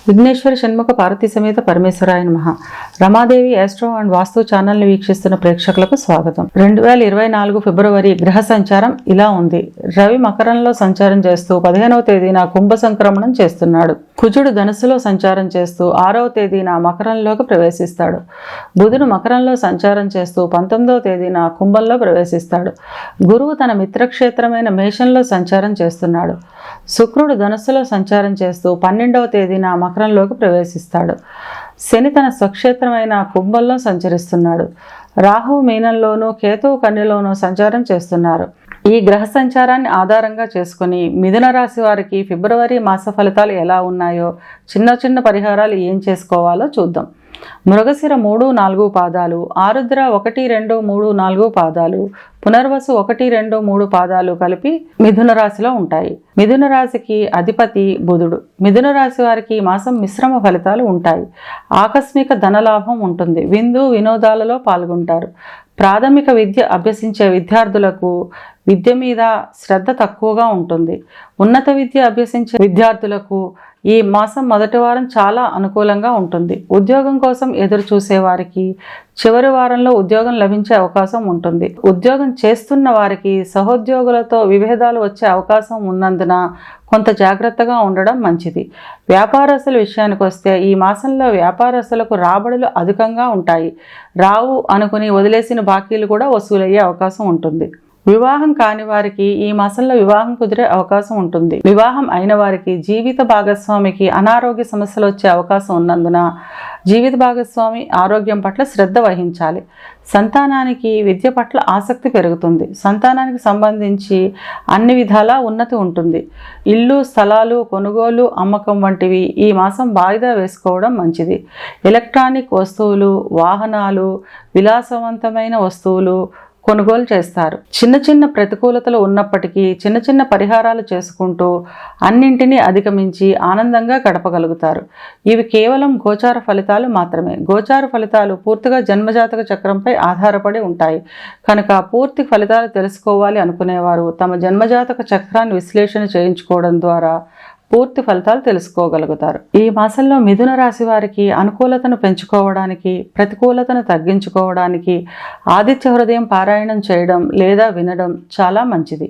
విఘ్నేశ్వర షణ్ముఖ పార్వతీ సమేత పరమేశ్వరాయ నమః. Ramadevi astro and వాస్తు ఛానల్ని వీక్షిస్తున్న ప్రేక్షకులకు స్వాగతం. 2024 ఫిబ్రవరి గ్రహ సంచారం ఇలా ఉంది. రవి మకరంలో సంచారం చేస్తూ 15వ తేదీన కుంభ సంక్రమణం చేస్తున్నాడు. కుజుడు ధనుస్సులో సంచారం చేస్తూ 6వ తేదీన మకరంలోకి ప్రవేశిస్తాడు. బుధుడు మకరంలో సంచారం చేస్తూ 19వ తేదీన కుంభంలో ప్రవేశిస్తాడు. గురువు తన మిత్రక్షేత్రమైన మేషంలో సంచారం చేస్తున్నాడు. శుక్రుడు ధనుస్సులో సంచారం చేస్తూ 12వ తేదీన మకరంలోకి ప్రవేశిస్తాడు. శని తన స్వక్షేత్రమైన కుంభంలో సంచరిస్తున్నాడు. రాహువు మీనంలోనూ కేతువు కన్యలోనూ సంచారం చేస్తున్నారు. ఈ గ్రహ సంచారాన్ని ఆధారంగా చేసుకుని మిథున రాశి వారికి ఫిబ్రవరి మాస ఫలితాలు ఎలా ఉన్నాయో, చిన్న చిన్న పరిహారాలు ఏం చేసుకోవాలో చూద్దాం. మృగశిర 3, 4 పాదాలు, ఆరుద్ర 1, 2, 3, 4 పాదాలు, పునర్వసు 1, 2, 3 పాదాలు కలిపి మిథున రాశిలో ఉంటాయి. మిథున రాశికి అధిపతి బుధుడు. మిథున రాశి వారికి ఈ మాసం మిశ్రమ ఫలితాలు ఉంటాయి. ఆకస్మిక ధనలాభం ఉంటుంది. విందు వినోదాలలో పాల్గొంటారు. ప్రాథమిక విద్య అభ్యసించే విద్యార్థులకు విద్య మీద శ్రద్ధ తక్కువగా ఉంటుంది. ఉన్నత విద్య అభ్యసించే విద్యార్థులకు ఈ మాసం మొదటి వారం చాలా అనుకూలంగా ఉంటుంది. ఉద్యోగం కోసం ఎదురు చూసే వారికి చివరి వారంలో ఉద్యోగం లభించే అవకాశం ఉంటుంది. ఉద్యోగం చేస్తున్న వారికి సహోద్యోగులతో విభేదాలు వచ్చే అవకాశం ఉన్నందున కొంత జాగ్రత్తగా ఉండడం మంచిది. వ్యాపారస్తుల విషయానికి వస్తే ఈ మాసంలో వ్యాపారస్తులకు రాబడులు అధికంగా ఉంటాయి. రావు అనుకుని వదిలేసిన బాకీలు కూడా వసూలయ్యే అవకాశం ఉంటుంది. వివాహం కాని వారికి ఈ మాసంలో వివాహం కుదిరే అవకాశం ఉంటుంది. వివాహం అయిన వారికి జీవిత భాగస్వామికి అనారోగ్య సమస్యలు వచ్చే అవకాశం ఉన్నందున జీవిత భాగస్వామి ఆరోగ్యం పట్ల శ్రద్ధ వహించాలి. సంతానానికి విద్య పట్ల ఆసక్తి పెరుగుతుంది. సంతానానికి సంబంధించి అన్ని విధాలా ఉన్నతి ఉంటుంది. ఇల్లు, స్థలాలు కొనుగోలు, అమ్మకం వంటివి ఈ మాసం వాయిదా వేసుకోవడం మంచిది. ఎలక్ట్రానిక్ వస్తువులు, వాహనాలు, విలాసవంతమైన వస్తువులు కొనుగోలు చేస్తారు. చిన్న చిన్న ప్రతికూలతలు ఉన్నప్పటికీ చిన్న చిన్న పరిహారాలు చేసుకుంటూ అన్నింటినీ అధిగమించి ఆనందంగా గడపగలుగుతారు. ఇవి కేవలం గోచార ఫలితాలు మాత్రమే. గోచార ఫలితాలు పూర్తిగా జన్మజాతక చక్రంపై ఆధారపడి ఉంటాయి కనుక పూర్తి ఫలితాలు తెలుసుకోవాలి అనుకునేవారు తమ జన్మజాతక చక్రాన్ని విశ్లేషణ చేయించుకోవడం ద్వారా పూర్తి ఫలితాలు తెలుసుకోగలుగుతారు. ఈ మాసంలో మిథున రాశి వారికి అనుకూలతను పెంచుకోవడానికి, ప్రతికూలతను తగ్గించుకోవడానికి ఆదిత్య హృదయం పారాయణం చేయడం లేదా వినడం చాలా మంచిది.